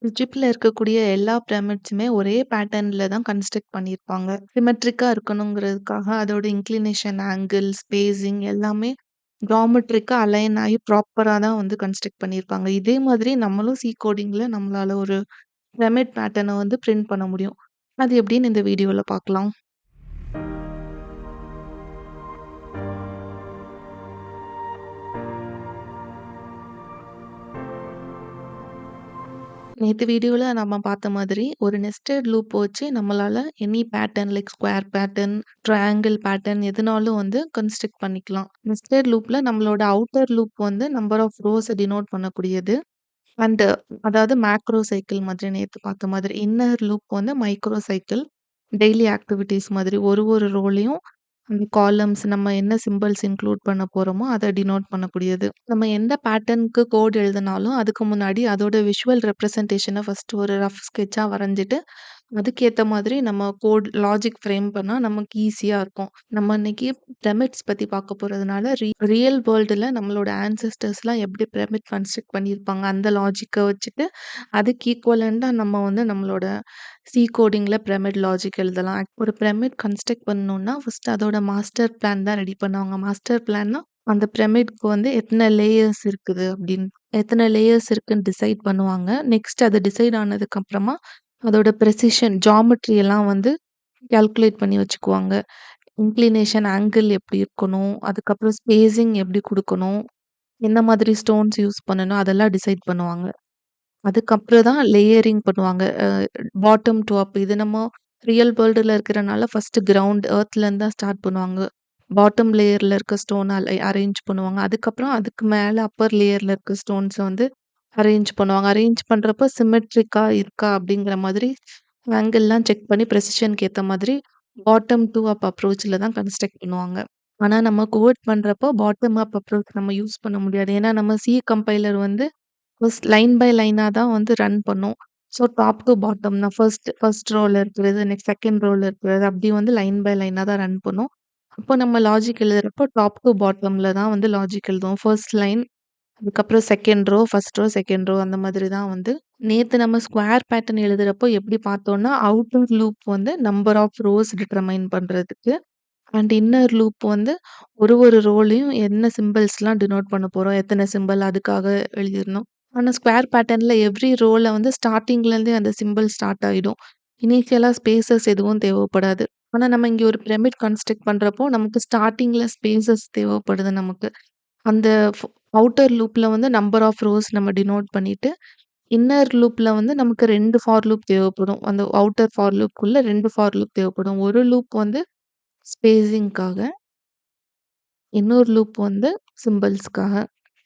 இஜிப்ட்ல இருக்கக்கூடிய எல்லா பிரமிட்ஸுமே ஒரே பேட்டர்ன்ல தான் கன்ஸ்ட்ரக்ட் பண்ணியிருப்பாங்க. சிமெட்ரிக்கா இருக்கணுங்கிறதுக்காக அதோட இன்க்ளினேஷன் ஆங்கிள், ஸ்பேசிங் எல்லாமே ஜியாமெட்ரிக்கா அலைன் ஆயி ப்ராப்பரா தான் வந்து கன்ஸ்ட்ரக்ட் பண்ணியிருப்பாங்க. இதே மாதிரி நம்மளும் சி கோடிங்ல நம்மளால ஒரு பிரமிட் பேட்டர்ன வந்து பிரிண்ட் பண்ண முடியும். அது எப்படின்னு இந்த வீடியோல பார்க்கலாம். நேத்து வீடியோல நம்ம பார்த்த மாதிரி ஒரு நெஸ்டட் லூப் வச்சு நம்மளால any pattern like square pattern, triangle pattern எதுனாலும் வந்து கன்ஸ்ட்ரக்ட் பண்ணிக்கலாம். நெஸ்டட் லூப்ல நம்மளோட அவுட்டர் லூப் வந்து நம்பர் ஆஃப் ரோஸ டினோட் பண்ணக்கூடியது. அண்ட் அதாவது மேக்ரோ சைக்கிள் மாதிரி நேத்து பார்த்த மாதிரி. இன்னர் லூப் வந்து மைக்ரோ சைக்கிள். டெய்லி ஆக்டிவிட்டீஸ் மாதிரி ஒரு ரோலயும் அந்த காலம்ஸ் நம்ம என்ன சிம்பல்ஸ் இன்க்ளூட் பண்ண போறோமோ, அத டினோட் பண்ணக்கூடியது. நம்ம எந்த பேட்டர்னுக்கு கோட் எழுதுனாலும், அதுக்கு முன்னாடி அதோட விஷுவல் ரெப்ரசன்டேஷன ஃபர்ஸ்ட் ஒரு ரஃப் ஸ்கெட்சா வரைஞ்சுட்டு, அதுக்கேத்த மாதிரி நம்ம கோட் லாஜிக் ஃப்ரேம் பண்ணா நமக்கு ஈஸியா இருக்கும். நம்ம இன்னைக்கு பிரமிட்ஸ் பத்தி பார்க்க போறதுனால, ரியல் வேர்ல்டுல நம்மளோட ஆன்செஸ்டர்ஸ்லாம் எப்படி பிரமிட் கன்ஸ்ட்ரக்ட் பண்ணியிருப்பாங்க, அந்த லாஜிக்க வச்சுட்டு, அதுக்கு ஈக்குவலன்ட்டா நம்ம வந்து நம்மளோட சி கோடிங்ல பிரமிட் லாஜிக் எழுதலாம். ஒரு பிரமிட் கன்ஸ்ட்ரக்ட் பண்ணணும்னா, ஃபர்ஸ்ட் அதோட மாஸ்டர் பிளான் தான் ரெடி பண்ணுவாங்க. மாஸ்டர் பிளான்னா, அந்த பிரமிட்க்கு வந்து எத்தன லேயர்ஸ் இருக்குது அப்படின்னு எத்தன லேயர்ஸ் இருக்குன்னு டிசைட் பண்ணுவாங்க. நெக்ஸ்ட் அது டிசைட் ஆனதுக்கு அப்புறமா, அதோட பிரிசிஷன் ஜியாமெட்ரி எல்லாம் வந்து கால்குலேட் பண்ணி வச்சுக்குவாங்க. இன்க்ளினேஷன் ஆங்கிள் எப்படி இருக்கணும், அதுக்கப்புறம் ஸ்பேசிங் எப்படி குடுக்கணும், எந்த மாதிரி ஸ்டோன்ஸ் யூஸ் பண்ணணும், அதெல்லாம் டிசைட் பண்ணுவாங்க. அதுக்கப்புறம் தான் லேயரிங் பண்ணுவாங்க. பாட்டம் டூ அப் இது நம்ம ரியல் வேர்ல்டுல இருக்கிறனால ஃபர்ஸ்ட் கிரவுண்ட் எர்த்லேருந்து தான் ஸ்டார்ட் பண்ணுவாங்க. பாட்டம் லேயர்ல இருக்க ஸ்டோன் அரேஞ்ச் பண்ணுவாங்க. அதுக்கப்புறம் அதுக்கு மேல அப்பர் லேயர்ல இருக்க ஸ்டோன்ஸ வந்து அரேஞ்ச் பண்ணுவாங்க. அரேஞ்ச் பண்றப்ப சிமெட்ரிக்கா இருக்கா அப்படிங்கிற மாதிரி ஆங்கிள்லாம் செக் பண்ணி பிரிசிஷனுக்கு ஏத்த மாதிரி பாட்டம் டூ அப் அப்ரோச்ல தான் கன்ஸ்ட்ரக்ட் பண்ணுவாங்க. ஆனா நம்ம கோட் பண்றப்போ பாட்டம் அப் அப்ரோச் நம்ம யூஸ் பண்ண முடியாது. ஏன்னா நம்ம சி கம்பைலர் வந்து ஃபர்ஸ்ட் லைன் பை லைனா தான் வந்து ரன் பண்ணும். ஸோ டாப் டூ பாட்டம் தான் ஃபர்ஸ்ட் ரோல இருக்கிறது, நெக்ஸ்ட் செகண்ட் ரோல இருக்கிறது அப்படி வந்து லைன் பை லைனா தான் ரன் பண்ணும். அப்போ நம்ம லாஜிக் எழுதுறப்போ டாப் டூ பாட்டம்ல தான் வந்து லாஜிக் எழுதுவோம். ஃபர்ஸ்ட் லைன், அதுக்கப்புறம் second row, first row, second row அந்த மாதிரி தான் வந்து நேத்து நம்ம ஸ்கொயர் பேட்டர்ன் எழுதுறப்போ எப்படி பார்த்தோம்னா, அவுட்டர் லூப் வந்து நம்பர் ஆஃப் ரோஸ் டிட்டர்மைன் பண்றதுக்கு அண்ட் இன்னர் லூப் வந்து ஒரு ரோலயும் என்ன சிம்பல்ஸ்லாம் டினோட் பண்ண போறோம், எத்தன சிம்பல் அதுக்காக எழுதிரணும். ஆனா ஸ்கொயர் பேட்டர்ன்ல எவ்ரி ரோல வந்து ஸ்டார்ட்டிங்லேருந்தே அந்த சிம்பல் ஸ்டார்ட் ஆயிடும். இனிஷியலா ஸ்பேசஸ் எதுவும் தேவைப்படாது. ஆனா நம்ம இங்க ஒரு பிரமிட் கன்ஸ்ட்ரக்ட் பண்றப்போ நமக்கு ஸ்டார்ட்டிங்ல ஸ்பேசஸ் தேவைப்படுது நமக்கு. அந்த அவுட்டர் லூப்ல வந்து நம்பர் ஆஃப் ரோஸ் நம்ம டினோட் பண்ணிட்டு, இன்னர் லூப்ல வந்து நமக்கு 2 ஃபார் லூப் தேவைப்படும். அந்த அவுட்டர் ஃபார் லூப்க்குள்ள 2 ஃபார் லூப் தேவைப்படும். ஒரு லூப் வந்து ஸ்பேசிங்க்காக, இன்னொரு லூப் வந்து சிம்பல்ஸ்க்காக.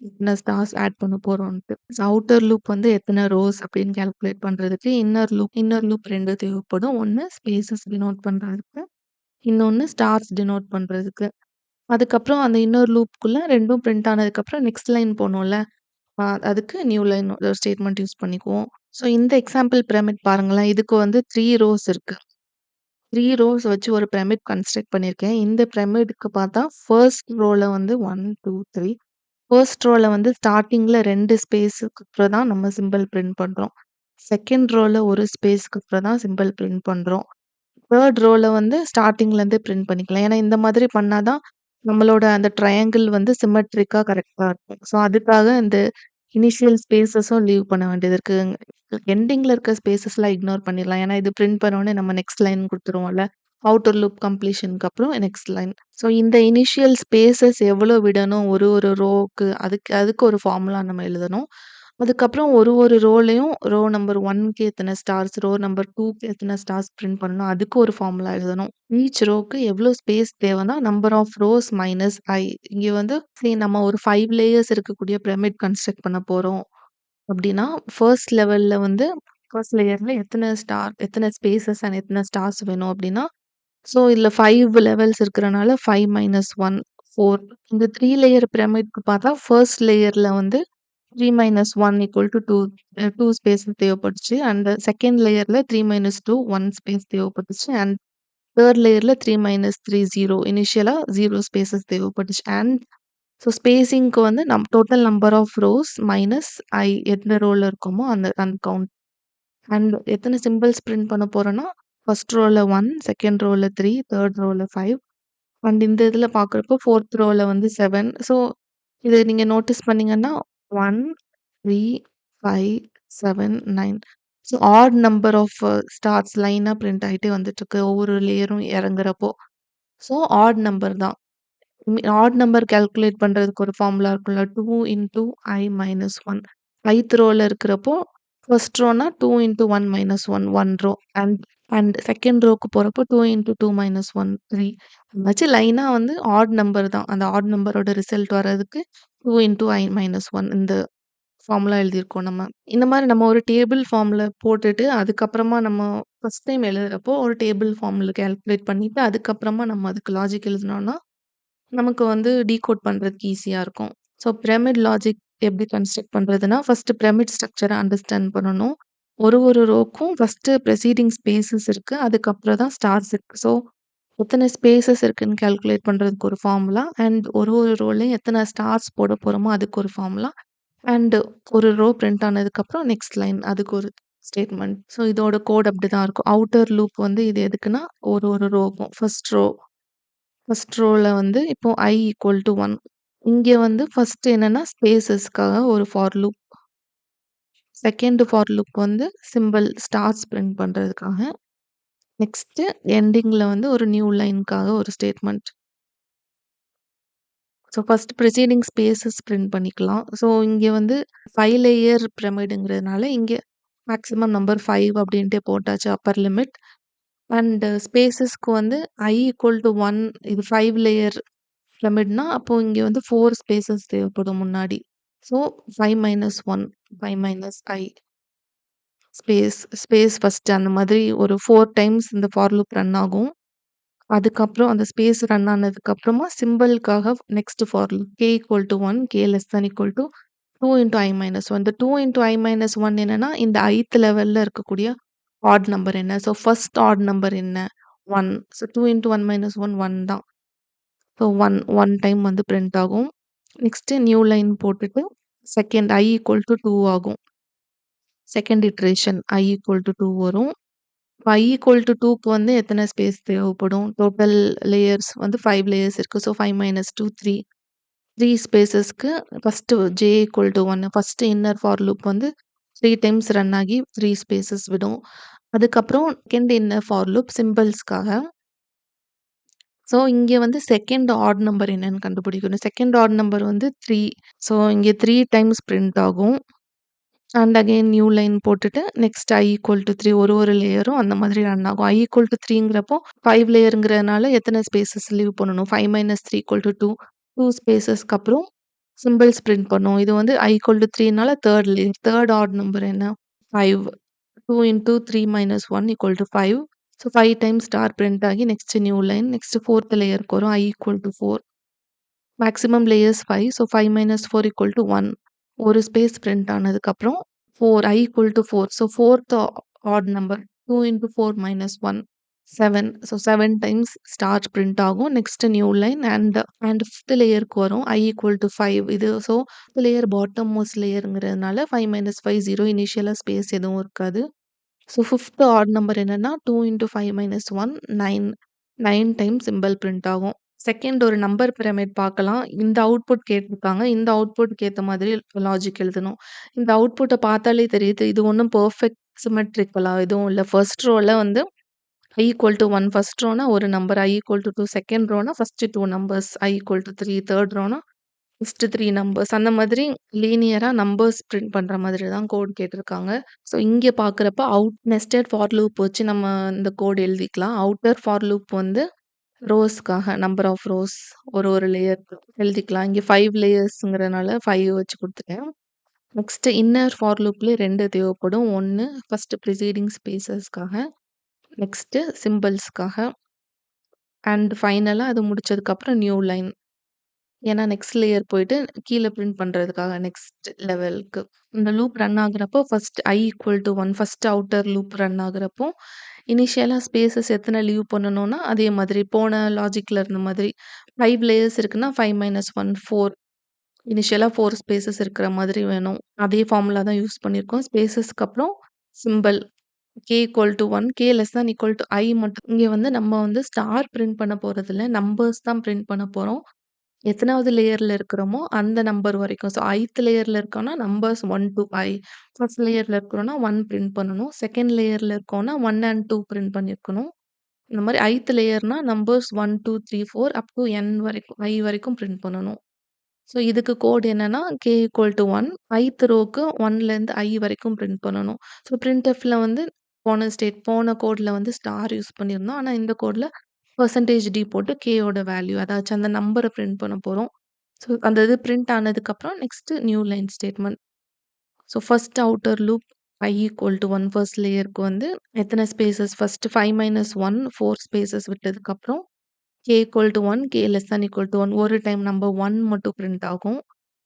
எத்தன ஸ்டார்ஸ் ஆட் பண்ண போறோம்ன்ட்டு. அவுட்டர் லூப் வந்து எத்தன ரோஸ் அப்படின்னு கால்குலேட் பண்றதுக்கு, இன்னர் லூப் 2 தேவைப்படும். ஒண்ணு ஸ்பேஸஸ் டினோட் பண்றதுக்கு, இன்னொன்னு ஸ்டார்ஸ் டினோட் பண்றதுக்கு. அதுக்கப்புறம் அந்த இன்னர் லூப்க்குள்ள 2ம் பிரிண்ட் ஆனதுக்கப்புறம் நெக்ஸ்ட் லைன் போணும்ல, அதுக்கு நியூ லைன் ஒரு ஸ்டேட்மெண்ட் யூஸ் பண்ணிக்குவோம். ஸோ இந்த எக்ஸாம்பிள் பிரமிட் பாருங்களேன். இதுக்கு வந்து 3 ரோஸ் இருக்கு. 3 ரோஸ் வச்சு ஒரு பிரமிட் கன்ஸ்ட்ரக்ட் பண்ணியிருக்கேன். இந்த பிரமிடுக்கு பார்த்தா ஃபர்ஸ்ட் ரோல வந்து 1, 2, 3 ஃபர்ஸ்ட் ரோல வந்து ஸ்டார்ட்டிங்ல 2 ஸ்பேஸ்க்கு அப்புறம் தான் நம்ம சிம்பல் பிரிண்ட் பண்றோம். செகண்ட் ரோல ஒரு ஸ்பேஸ்க்கு அப்புறம் தான் சிம்பல் பிரிண்ட் பண்றோம். தேர்ட் ரோல வந்து ஸ்டார்ட்டிங்ல இருந்தே பிரிண்ட் பண்ணிக்கலாம். ஏன்னா இந்த மாதிரி பண்ணா தான் நம்மளோட அந்த ட்ரையாங்கிள் வந்து சிமெட்ரிக்கா கரெக்ட்டா இருக்கும். ஸோ அதுக்காக இந்த இனிஷியல் ஸ்பேஸஸும் லீவ் பண்ண வேண்டியது இருக்கு. எண்டிங்ல இருக்க ஸ்பேஸஸ்லாம் இக்னோர் பண்ணிடலாம். ஏன்னா இது பிரிண்ட் பண்ண உடனே நம்ம நெக்ஸ்ட் லைன் குடுத்துருவோம்ல. அவுட்டர் லூப் கம்ப்ளீஷனுக்கு அப்புறம் நெக்ஸ்ட் லைன். ஸோ இந்த இனிஷியல் ஸ்பேஸஸ் எவ்வளோ விடணும் ஒரு ரோக்கு அதுக்கு அதுக்கு ஒரு ஃபார்முலா நம்ம எழுதணும். அதுக்கப்புறம் ஒரு ரோலயும் ரோ நம்பர் 1க்கு எத்தன ஸ்டார்ஸ், ரோ நம்பர் 2க்கு எத்தன ஸ்டார்ஸ் பிரிண்ட் பண்ணணும். அதுக்கு ஒரு ஃபார்முலா எழுதணும். ஈச் ரோக்கு எவ்வளோ ஸ்பேஸ் தேவைன்னா, நம்பர் ஆஃப் ரோஸ் மைனஸ் ஐ. இங்க வந்து சரி நம்ம ஒரு 5 லேயர்ஸ் இருக்கக்கூடிய பிரமிட் கன்ஸ்ட்ரக்ட் பண்ண போறோம் அப்படின்னா, ஃபர்ஸ்ட் லேயர்ல எத்தன ஸ்பேஸஸ் அண்ட் எத்தன ஸ்டார்ஸ் வேணும் அப்படின்னா, ஸோ இதுல 5 லெவல்ஸ் இருக்கிறனால 5 மைனஸ் 1 4. இந்த 3 லேயர் பிரமிட்க்கு பார்த்தா ஃபர்ஸ்ட் லேயர்ல வந்து 3 மைனஸ் 1 ஈக்குவல் டூ 2 ஸ்பேஸ் தேவைப்பட்டுச்சு. அண்ட் செகண்ட் லேயர்ல 3 மைனஸ் 2 1 ஸ்பேஸ் தேவைப்பட்டுச்சு. அண்ட் தேர்ட் லேயர்ல 3 மைனஸ் 3 0 இனிஷியலா 0 ஸ்பேஸஸ் தேவைப்பட்டுச்சு. அண்ட் ஸோ ஸ்பேசிங்க்கு வந்து total number of rows minus I எந்த ரோல இருக்கோமோ அந்த அந்த கவுண்ட். அண்ட் எத்தனை சிம்பிள்ஸ் பிரிண்ட் பண்ண போறோம்னா, ஃபர்ஸ்ட் ரோல 1, செகண்ட் ரோல 3, தேர்ட் ரோல 5 அண்ட் இந்த இதில பார்க்குறப்போ ஃபோர்த் ரோல வந்து 7. ஸோ இது நீங்க நோட்டீஸ் பண்ணீங்கன்னா 1, 3, 5, 7, 9 so odd number of stars லைனா பிரிண்ட் ஆயிட்டே வந்துட்டுருக்கு. ஒவ்வொரு லேயரும் இறங்குறப்போ. ஸோ ஆட் நம்பர் தான். ஆட் நம்பர் கால்குலேட் பண்றதுக்கு ஒரு ஃபார்முலா இருக்கும்ல. 2 இன்டூ I மைனஸ் 1. 5த் ரோல இருக்கிறப்போ, ஃபர்ஸ்ட் ரோனா 2 into 1 minus 1 1 row. And and second ரோக்கு போறப்போ 2 இன்டூ 2 மைனஸ் 1 3. வச்சு லைனா வந்து ஆட் நம்பர் தான். அந்த ஆட் நம்பரோட ரிசல்ட் வர்றதுக்கு 2 இன்டூ I மைனஸ் 1 இந்த ஃபார்முலா எழுதியிருக்கோம் நம்ம. இந்த மாரி நம்ம ஒரு டேபிள் ஃபார்ம்ல போட்டுட்டு, அதுக்கப்புறமா நம்ம ஃபர்ஸ்ட் டைம் எழுதுறப்போ ஒரு டேபிள் ஃபார்ம்ல கால்குலேட் பண்ணிட்டு, அதுக்கப்புறமா நம்ம அதுக்கு லாஜிக் எழுதுனோம்னா நமக்கு வந்து டீகோட் பண்றதுக்கு ஈஸியா இருக்கும். ஸோ பிரமிட் லாஜிக் எப்படி கன்ஸ்ட்ரக்ட் பண்றதுன்னா, ஃபர்ஸ்ட் பிரமிட் ஸ்ட்ரக்சர அண்டர்ஸ்டாண்ட் பண்ணணும். ஒரு ரோக்கும் ஃபர்ஸ்ட் ப்ரெசீடிங் ஸ்பேஸஸ் இருக்கு. அதுக்கப்புறம் தான் ஸ்டார்ஸ் இருக்கு. ஸோ எத்தன ஸ்பேஸஸ் இருக்குன்னு கால்குலேட் பண்றதுக்கு ஒரு ஃபார்முலா அண்ட் ஒரு ரோலயும் எத்தன ஸ்டார்ஸ் போட போறோமோ அதுக்கு ஒரு ஃபார்முலா அண்ட் ஒரு ரோ பிரிண்ட் ஆனதுக்கப்புறம் நெக்ஸ்ட் லைன் அதுக்கு ஒரு ஸ்டேட்மெண்ட். ஸோ இதோட கோட் அப்படிதான் இருக்கும். அவுட்டர் லூப் வந்து இது எதுக்குன்னா, ஒரு ரோக்கும் ஃபர்ஸ்ட் ரோல வந்து இப்போ I ஈக்குவல் டூ 1. இங்க வந்து ஃபர்ஸ்ட் என்னன்னா ஸ்பேஸஸ்க்காக ஒரு for loop. Second for loop வந்து சிம்பல் ஸ்டார்ஸ் பிரிண்ட் பண்றதுக்காக. நெக்ஸ்ட் எண்டிங்ல வந்து ஒரு நியூ லைன்க்காக ஒரு statement. So first preceding spaces print பண்ணிக்கலாம். ஸோ இங்க வந்து 5 லேயர் பிரமிடுங்கிறதுனால இங்க மேக்ஸிமம் நம்பர் 5 அப்படின்ட்டே போட்டாச்சு அப்பர் லிமிட். அண்ட் ஸ்பேஸஸ்க்கு வந்து I ஈக்குவல் டூ 1 இது 5 லேயர் பிரமிட்னா, அப்போ இங்க வந்து 4 ஸ்பேஸஸ் தேவைப்படும் முன்னாடி. So 5 minus 1 5 minus I space first அந்த மாதிரி ஒரு 4 டைம்ஸ் இந்த ஃபார் லூப் ரன் ஆகும். அதுக்கப்புறம் அந்த ஸ்பேஸ் ரன் ஆனதுக்கப்புறமா சிம்பல்க்காக next for loop k equal to 1 k less than equal to 2 into I minus 1. இந்த 2 இன்டூ I மைனஸ் 1 என்னன்னா, இந்த ith லெவல்ல இருக்கக்கூடிய ஆட் நம்பர் என்ன? ஸோ ஃபர்ஸ்ட் ஆட் நம்பர் என்ன? 1. ஸோ 2 இன்டூ 1 மைனஸ் 1 1 தான். ஸோ 1 டைம் வந்து பிரிண்ட் ஆகும். நெக்ஸ்ட் நியூ லைன் போட்டுட்டு செகண்ட் I ஈக்குவல் டூ 2 ஆகும். Second iteration I equal to 2 வரும். I ஈக்குவல் டூ 2க்கு வந்து எத்தன ஸ்பேஸ் தேவைப்படும்? டோட்டல் லேயர்ஸ் வந்து 5 லேயர்ஸ் இருக்கு. So 5 minus 2 3. 3 ஸ்பேஸஸ்க்கு first j equal to 1 first inner for loop வந்து 3 டைம்ஸ் ரன் ஆகி 3 ஸ்பேஸஸ் விடும். அதுக்கப்புறம் செகண்ட் இன்னர் ஃபார் லூப் சிம்பல்ஸ்க்காக. ஸோ இங்க வந்து செகண்ட் ஆட் நம்பர் என்னன்னு கண்டுபிடிக்கணும். செகண்ட் ஆட் நம்பர் வந்து 3. ஸோ இங்க 3 டைம்ஸ் பிரிண்ட் ஆகும். அண்ட் அகைன் நியூ லைன் போட்டுட்டு நெக்ஸ்ட் I ஈக்குவல் டூ 3 ஒரு லேயரும் அந்த மாதிரி ரன் ஆகும். I ஈக்குவல் டூ 3ங்கிறப்போ 5 லேயர்ங்கிறதுனால எத்தன ஸ்பேஸஸ் லீவ் பண்ணணும்? 5 மைனஸ் 3 ஈக்குவல் டூ 2. 2 ஸ்பேஸஸ்க்கு அப்புறம் சிம்பிள்ஸ் பிரிண்ட் பண்ணும். இது வந்து I ஈக்குவல் டூ 3னால third layer. Third odd number என்ன? 5. 2 into 3 minus 1 equal to 5. So 5 times star print ஆகி next new line. Next fourth லேயருக்கு வரும். I equal to 4. Maximum layers 5. So 5 minus 4 equal to 1. ஒரு space print ஆனதுக்கப்புறம் 4 I equal to 4. So fourth odd number 2 into 4 minus 1 7. So 7 times star print ஆகும். Next new line and fifth லேயருக்கு வரும். I equal to 5. இது so layer bottom most லேயர்ங்கிறதுனால 5 minus 5 0 இனிஷியலா space எதுவும் இருக்காது. ஸோ ஃபிஃப்த் ஆட் நம்பர் என்னன்னா 2 into 5 minus 1 9. 9 times symbol print ஆகும். செகண்ட் ஒரு நம்பர் பிரமிட் பார்க்கலாம். இந்த அவுட்புட் கேட்டிருக்காங்க. இந்த அவுட்புட்க்கு ஏத்த மாதிரி லாஜிக் எழுதணும். இந்த அவுட்புட்ட பார்த்தாலே தெரியுது. இது ஒண்ணும் பெர்ஃபெக்ட் சிமெட்ரிக்கலா எதுவும் இல்ல. ஃபர்ஸ்ட் ரோல வந்து I ஈக்குவல் டூ 1 ஃபர்ஸ்ட் ரோனா ஒரு number I equal to 2 second ரோனா first 2 numbers I equal to 3 third ரோனா ஃபர்ஸ்ட் 3 நம்பர்ஸ் அந்த மாதிரி லீனியரா நம்பர்ஸ் பிரிண்ட் பண்ற மாதிரி தான் கோட் கேட்டிருக்காங்க. ஸோ இங்க பார்க்குறப்ப நெஸ்டட் ஃபார் லூப் வச்சு நம்ம இந்த கோட் எழுதிக்கலாம். அவுட்டர் ஃபார் லூப் வந்து ரோஸ்க்காக நம்பர் ஆஃப் ரோஸ் ஒரு லேயருக்கு எழுதிக்கலாம். இங்க 5 லேயர்ஸ்ங்கிறனால 5 வச்சு குடுத்துட்டேன். நெக்ஸ்ட் இன்னர் ஃபார் லூப்லயே 2 தேவைப்படும். 1 ஃபர்ஸ்ட் ப்ரிசீடிங் ஸ்பேஸஸ்க்காக, நெக்ஸ்ட் சிம்பல்ஸ்க்காக அண்ட் ஃபைனலா அது முடிச்சதுக்கப்புறம் நியூ லைன். ஏன்னா நெக்ஸ்ட் லேயர் போயிட்டு கீழ பிரிண்ட் பண்றதுக்காக நெக்ஸ்ட் லெவலுக்கு. இந்த லூப் ரன் ஆகுறப்போ first I equal to 1 first outer loop run ஆகுறப்போ, இனிஷியலா ஸ்பேஸஸ் எத்தன லீவ் பண்ணணும்னா, அதே மாதிரி போன லாஜிக்ல இருந்த மாதிரி 5 லேயர்ஸ் இருக்குன்னா 5 மைனஸ் 1 4. இனிஷியலா 4 ஸ்பேஸஸ் இருக்கிற மாதிரி வேணும். அதே ஃபார்முலா தான் யூஸ் பண்ணியிருக்கோம். ஸ்பேஸஸ்க்கு அப்புறம் சிம்பல் k = 1, k <= I மட்டும். இங்க வந்து நம்ம வந்து ஸ்டார் பிரிண்ட் பண்ண போறதில்ல. நம்பர்ஸ் தான் பிரிண்ட் பண்ண போறோம். எத்தனாவது லேயர்ல இருக்கிறோமோ, அந்த நம்பர் வரைக்கும். ஸோ, ஐத் லேயர்ல இருக்கோம்னா, நம்பர்ஸ் 1 டூ I. ஃபர்ஸ்ட் லேயர்ல இருக்கிறோம்னா 1 பிரிண்ட் பண்ணணும். செகண்ட் லேயர்ல இருக்கோம்னா 1 அண்ட் 2 பிரிண்ட் பண்ணியிருக்கணும். இந்த மாரி ஐத் லேயர்னா நம்பர்ஸ் 1, 2, 3, 4 அப் டூ N வரைக்கும், I வரைக்கும் பிரிண்ட் பண்ணணும். ஸோ, இதுக்கு கோட் என்னன்னா, k = 1. ஐத் ரோக்கு 1லேருந்து I வரைக்கும் பிரிண்ட் பண்ணணும். ஸோ, பிரிண்ட்எஃப்ல வந்து போன கோட்ல வந்து ஸ்டார் யூஸ் பண்ணியிருந்தோம். ஆனா, இந்த கோட்ல %d போட்டு கேயோட வேல்யூ அதாச்சும் அந்த நம்பர பிரிண்ட் பண்ண போறோம். ஸோ, அந்த இது பிரிண்ட் ஆனதுக்கப்புறம் next new line statement. So, first outer loop I = 1 first லேயருக்கு வந்து எத்தன ஸ்பேஸஸ் ஃபர்ஸ்ட் 5 - 1 4 ஸ்பேஸஸ் விட்டதுக்கப்புறம் k = 1, k <= 1 ஒரு டைம் நம்பர் 1 மட்டும் பிரிண்ட் ஆகும்.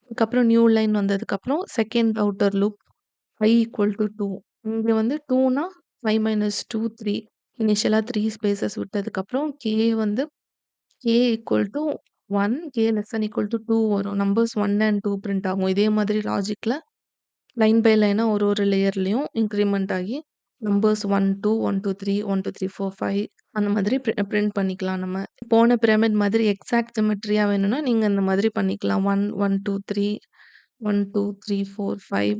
அதுக்கப்புறம் நியூ லைன் வந்ததுக்கப்புறம் செகண்ட் அவுட்டர் லூப் I = 2. இங்க வந்து 2னா 5 - 2 3 இனிஷியலா 3 ஸ்பேஸஸ் விட்டதுக்கப்புறம் வந்து k = 1, k <= 2 வரும். நம்பர்ஸ் 1 அண்ட் 2 பிரிண்ட் ஆகும். இதே மாதிரி லாஜிக்ல லைன் பை லைனா ஒரு லேயர்லயும் இன்கிரிமெண்ட் ஆகி நம்பர்ஸ் 1 2 1 2 3 1 2 3 4 5 அந்த மாதிரி பிரிண்ட் பண்ணிக்கலாம் நம்ம. போன பிரமிட் மாதிரி எக்ஸாக்ட் சிமெட்ரியா வேணும்னா நீங்க இந்த மாதிரி பண்ணிக்கலாம். 1 1 2 3 1 2 3 4 5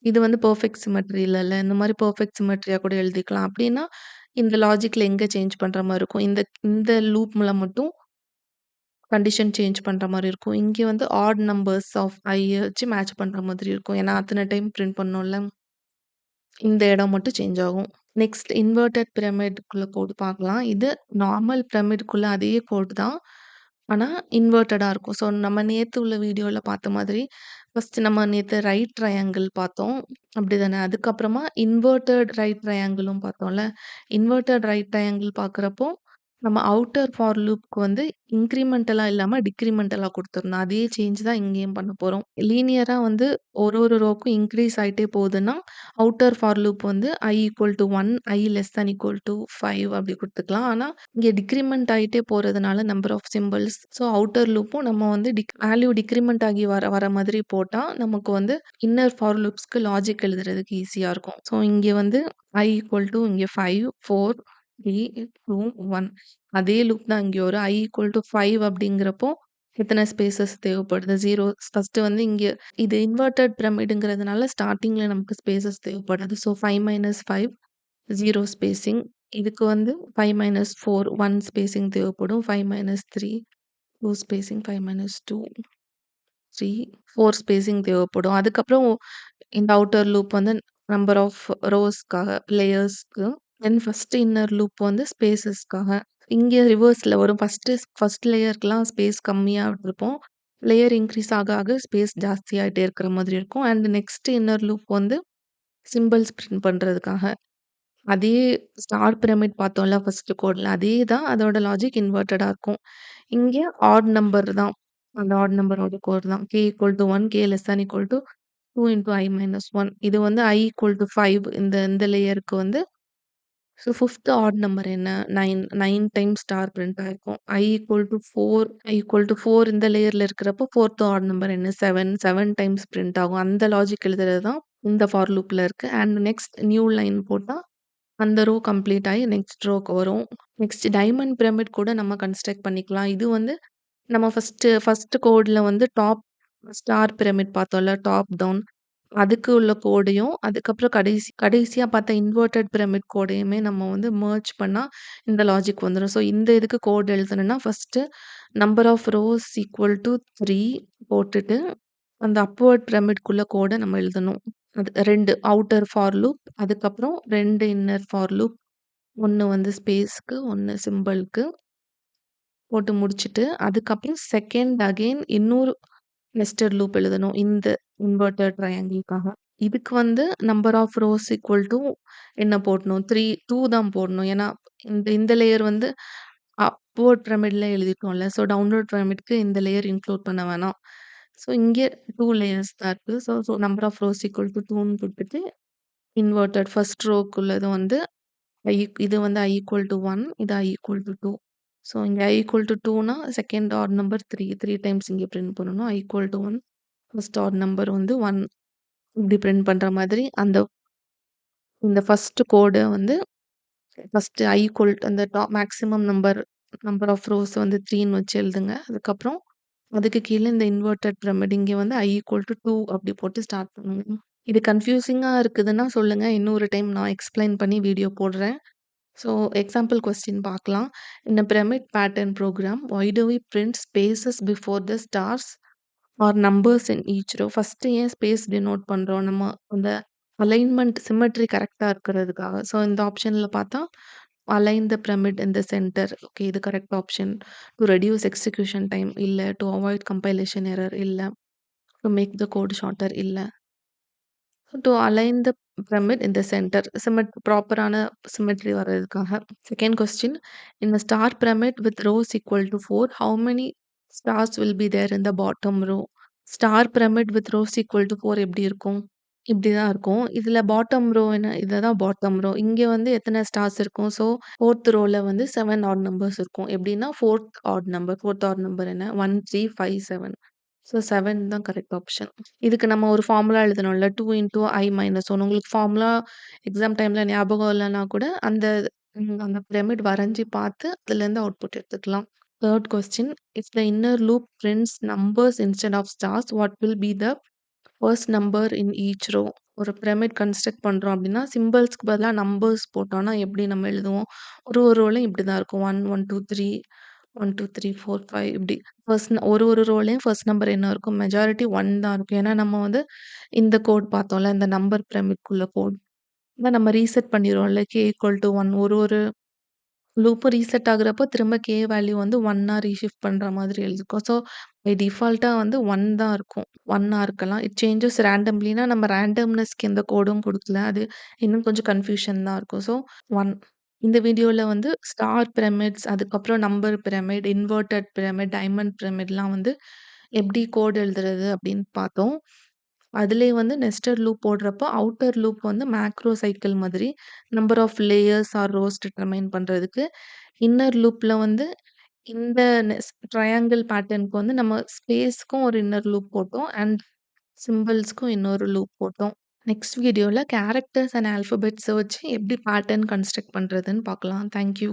இது வந்து பெர்ஃபெக்ட் சிமெட்ரி இல்லல்ல. இந்த மாரி பெர்ஃபெக்ட் சிமெட்ரியா கூட எழுதிக்கலாம். அப்படின்னா இந்த லாஜிக்ல எங்க சேஞ்ச் பண்ற மாரி இருக்கும். இந்த இந்த லூப்ல மட்டும் கண்டிஷன் சேஞ்ச் பண்ற மாரி இருக்கும். இங்க வந்து ஆட் நம்பர்ஸ் ஆஃப் I வச்சு மேட்ச் பண்ற மாதிரி இருக்கும். ஏன்னா அத்தன டைம் பிரிண்ட் பண்ணோம்ல. இந்த இடம் மட்டும் சேஞ்ச் ஆகும். நெக்ஸ்ட் இன்வெர்ட்டட் பிரமிட்குள்ள கோட் பார்க்கலாம். இது நார்மல் பிரமிட்குள்ள அதே கோட் தான். ஆனா இன்வெர்ட்டடா இருக்கும். ஸோ நம்ம நேத்து உள்ள வீடியோல பார்த்த மாதிரி ஃபர்ஸ்ட் நம்ம நேத்து ரைட் ட்ரையாங்கிள் பார்த்தோம். அப்படிதானே? அதுக்கப்புறமா இன்வெர்ட்டட் ரைட் ட்ரையாங்கிளும் பார்த்தோம்ல. இன்வெர்ட்டட் ரைட் ட்ரையாங்கிள் பார்க்குறப்போ நம்ம அவுட்டர் ஃபார் லூப்க்கு வந்து இன்கிரிமெண்டலா இல்லாம டிக்ரிமெண்டலா குடுத்துருந்தோம். அதே சேஞ்ச் தான் இங்கேயும் பண்ண போறோம். லீனியரா வந்து ஒரு ரோக்கும் இன்கிரீஸ் ஆயிட்டே போகுதுன்னா, அவுட்டர் ஃபார் லூப் வந்து I = 1, I <= 5 அப்படி குடுத்துக்கலாம். ஆனா, இங்க டிக்ரிமெண்ட் ஆயிட்டே போறதுனால number of symbols. So, outer லூப்பும் நம்ம வந்து வேல்யூ டிக்ரிமெண்ட் ஆகி வர வர மாதிரி போட்டா, நமக்கு வந்து இன்னர் ஃபார் லூப்ஸ்க்கு லாஜிக் எழுதுறதுக்கு ஈஸியா இருக்கும். ஸோ, இங்க வந்து I = இங்க 5, 4, 3, 2, 1 அதே லூப் தான் இங்க வரும். I = 5 அப்படிங்கிறப்போ எத்தன ஸ்பேஸஸ் தேவைப்படுது? 0 ஃபர்ஸ்ட் வந்து இங்க இது இன்வெர்ட்டட் பிரமிடுங்கிறதுனால ஸ்டார்ட்டிங்ல நமக்கு ஸ்பேஸஸ் தேவைப்படாது. So 5 - 5 0 spacing. இதுக்கு வந்து 5 - 4 1 ஸ்பேசிங் தேவைப்படும். 5 - 3 2 ஸ்பேசிங். 5 - 2 3 4 ஸ்பேசிங் தேவைப்படும். அதுக்கப்புறம் இந்த அவுட்டர் லூப் வந்து நம்பர் ஆஃப் ரோஸ்க்காக லேயர்ஸ்க்கு. தென் ஃபர்ஸ்ட் இன்னர் லூப் வந்து ஸ்பேஸஸ்க்காக. இங்க ரிவர்ஸ்ல வரும். ஃபர்ஸ்ட் லேயர்க்குலாம் ஸ்பேஸ் கம்மியா விட்டுருப்போம். லேயர் இன்க்ரீஸ் ஆக ஆக ஸ்பேஸ் ஜாஸ்தியாயிட்டே இருக்கிற மாதிரி இருக்கும். அண்ட் நெக்ஸ்ட் இன்னர் லூப் வந்து சிம்பல்ஸ் பிரிண்ட் பண்றதுக்காக. அதே ஸ்டார் பிரமிட் பார்த்தோம்ல ஃபர்ஸ்ட் கோட்ல. அதே தான் அதோட லாஜிக் இன்வெர்ட்டடா இருக்கும். இங்க ஆட் நம்பர் தான். அந்த ஆட் நம்பரோட கோட் தான். k = 1, k <= 2 I - 1 இது வந்து I = 5 இந்த இந்த லேயருக்கு வந்து ஸோ 5த் ஆட் நம்பர் என்ன? 9 9 டைம்ஸ் ஸ்டார் பிரிண்ட் ஆயிருக்கும். I = 4 இந்த லேயர்ல இருக்கிறப்போ 4த் ஆட் நம்பர் என்ன? 7 7 டைம்ஸ் பிரிண்ட் ஆகும். அந்த லாஜிக் எழுதுறது தான் இந்த ஃபார் லூப்ல இருக்கு. அண்ட் நெக்ஸ்ட் நியூ லைன் போட்டா அந்த ரோ கம்ப்ளீட் ஆயி நெக்ஸ்ட் ரோக்கு வரும். நெக்ஸ்ட் டைமண்ட் பிரமிட் கூட நம்ம கன்ஸ்ட்ரக்ட் பண்ணிக்கலாம். இது வந்து நம்ம ஃபர்ஸ்ட் கோட்ல வந்து டாப் ஸ்டார் பிரமிட் பார்த்தோம்ல டாப் டவுன். அதுக்கு உள்ள கோடையும், அதுக்கப்புறம் கடைசியா பார்த்த இன்வெர்ட்டட் பிரமிட் கோடையுமே நம்ம வந்து மெர்ஜ் பண்ணா இந்த லாஜிக் வந்துரும். ஸோ இந்த இதுக்கு கோட் எழுதணும்னா ஃபர்ஸ்ட்டு நம்பர் ஆஃப் ரோஸ் = 3 போட்டுட்டு, அந்த அப்வர்ட் பிரமிட்குள்ள கோட நம்ம எழுதணும். அது 2 அவுட்டர் ஃபார் லூப், அதுக்கப்புறம் 2 இன்னர் ஃபார் லூப். 1 வந்து ஸ்பேஸ்க்கு, 1 சிம்பல்க்கு போட்டு முடிச்சுட்டு, அதுக்கப்புறம் செகண்ட் அகைன் இன்னொரு நெஸ்டட் லூப் எழுதணும். இந்த இன்வெர்ட்டட் ட்ரையாங்கிள்க்காக. இதுக்கு வந்து நம்பர் ஆஃப் ரோஸ் என்ன போடணும்? 2 தான் போடணும். ஏன்னா, இந்த இந்த லேயர் வந்து அப்வர்ட் பிரமிட்ல எழுதிட்டோம்ல. ஸோ டவுன்வர்ட் பிரமிட்க்கு இந்த லேயர் இன்க்ளூட் பண்ண வேணாம். ஸோ இங்கே 2 லேயர்ஸ் தான் இருக்கு. ஸோ நம்பர் ஆஃப் ரோஸ் = 2ன்னு குடுத்துட்டு, இன்வெர்ட்டட் ஃபர்ஸ்ட் ரோக்குள்ளது வந்து இது வந்து I = 1 இது I = 2. ஸோ இங்க I = 2னா செகண்ட் ஆட் நம்பர் 3 3 டைம்ஸ் இங்க பிரிண்ட் பண்ணணும். I = 1 ஃபர்ஸ்ட் ஆட் நம்பர் வந்து 1 இப்படி பிரிண்ட் பண்ற மாதிரி அந்த இந்த ஃபர்ஸ்ட் கோட வந்து ஃபர்ஸ்ட் I ஈக்குவல் அந்த மேக்ஸிமம் நம்பர் ஆஃப் ரோஸ் வந்து 3ன்னு வச்சு எழுதுங்க. அதுக்கப்புறம் அதுக்கு கீழ இந்த இன்வெர்ட்டட் பிரமிட் இங்க வந்து I ஈக்குவல் டூ 2 அப்படி போட்டு ஸ்டார்ட் பண்ணுங்க. இது கன்ஃப்யூசிங்கா இருக்குதுன்னா சொல்லுங்க. இன்னொரு டைம் நான் எக்ஸ்பிளைன் பண்ணி வீடியோ போடுறேன். ஸோ எக்ஸாம்பிள் கொஸ்டின் பார்க்கலாம். In a pyramid pattern program, why do we print spaces before the stars or numbers in each row? First ஏன் ஸ்பேஸ் டினோட் பண்றோம்? நம்ம அந்த அலைன்மென்ட் சிம்மெட்ரி கரெக்ட்டா இருக்கிறதுக்காக. ஸோ இந்த ஆப்ஷன்ல பார்த்தா, align the pyramid in the center. Okay, இது correct option. To reduce execution time இல்ல. டு அவாய்ட் கம்பைலேஷன் எரர் இல்ல. To make the code shorter இல்ல. To align the pyramid in the center ப்ராப்பரான சிம்மெட்ரி வர்றதுக்காக. Second question, in a star pyramid with rows equal to 4, how many stars will be there in the bottom row? Star pyramid with rows equal to 4 எப்படி இருக்கும்? இப்படி தான் இருக்கும். இதுல bottom row என்ன? இதுதான் பாட்டம் ரோ. இங்க வந்து எத்தன ஸ்டார்ஸ் இருக்கும்? ஸோ 4த் ரோல வந்து 7 ஆட் நம்பர்ஸ் இருக்கும். எப்படின்னா 4த் ஆட் நம்பர் என்ன? 1, 3, 5, 7. ஸோ 7 தான் கரெக்ட் ஆப்ஷன். இதுக்கு நம்ம ஒரு ஃபார்முலா எழுதணும்ல. 2 into I minus 1. உங்களுக்கு ஃபார்முலா எக்ஸாம் டைம்ல ஞாபகம் இல்லன்னா கூட அந்த அந்த பிரமிட் வரைஞ்சு பார்த்து அதுலேருந்து அவுட்புட் எடுத்துக்கலாம். Third question, if the inner loop prints numbers instead of stars, what will be the first number in each row? ஒரு பிரமிட் கன்ஸ்ட்ரக்ட் பண்றோம் அப்படின்னா, சிம்பல்ஸ்க்கு பதிலா நம்பர்ஸ் போட்டோம்னா எப்படி நம்ம எழுதுவோம்? ஒரு ஒரு ரோலயும் இப்படி தான் இருக்கும். 1, 1, 2, 3, 1, 2, 3, 4, 5 இப்படி. ஒரு ரோலயும் ஃபர்ஸ்ட் நம்பர் என்ன இருக்கும்? மெஜாரிட்டி 1 தான் இருக்கும். ஏன்னா நம்ம வந்து இந்த கோட் பார்த்தோம்ல, இந்த நம்பர் பிரமிட்குள்ள கோட். அதான் நம்ம ரீசெட் பண்ணிருவோம்ல. k ஈக்குவல் டூ 1 ஒரு லூப் ரீசெட் ஆகுறப்போ திரும்ப கே வேல்யூ வந்து 1ஆ ரீஷிஃப்ட் பண்ற மாதிரி எழுதிக்கோ. ஸோ பை டிஃபால்ட்டா வந்து 1 தான் இருக்கும். 1ஆ இருக்கலாம். இட் சேஞ்சஸ் ரேண்டம்லினா நம்ம ரேண்டம்னஸ்க்கு எந்த கோடும் குடுக்கல. அது இன்னும் கொஞ்சம் கன்ஃப்யூஷன் தான் இருக்கும். ஸோ 1. இந்த வீடியோல வந்து ஸ்டார் பிரமிட்ஸ், அதுக்கப்புறம் number pyramid, inverted pyramid, diamond பிரமிட்லாம் வந்து எப்படி கோட் எழுதுறது அப்படின்னு பார்த்தோம். அதிலேயே வந்து நெஸ்டட் லூப் போடுறப்போ, அவுட்டர் லூப் வந்து மேக்ரோ சைக்கிள் மாதிரி number of layers or rows determine பண்றதுக்கு, இன்னர் லூப்ல வந்து இந்த ட்ரையாங்கிள் பேட்டர்னுக்கு வந்து நம்ம ஸ்பேஸ்க்கும் ஒரு இன்னர் லூப் போட்டோம். அண்ட் சிம்பல்ஸ்க்கும் இன்னொரு லூப் போட்டோம். நெக்ஸ்ட் வீடியோல கேரக்டர்ஸ் அண்ட் ஆல்ஃபபெட்ஸ வச்சு எப்படி பேட்டர்ன் கன்ஸ்ட்ரக்ட் பண்றதுன்னு பார்க்கலாம். Thank you.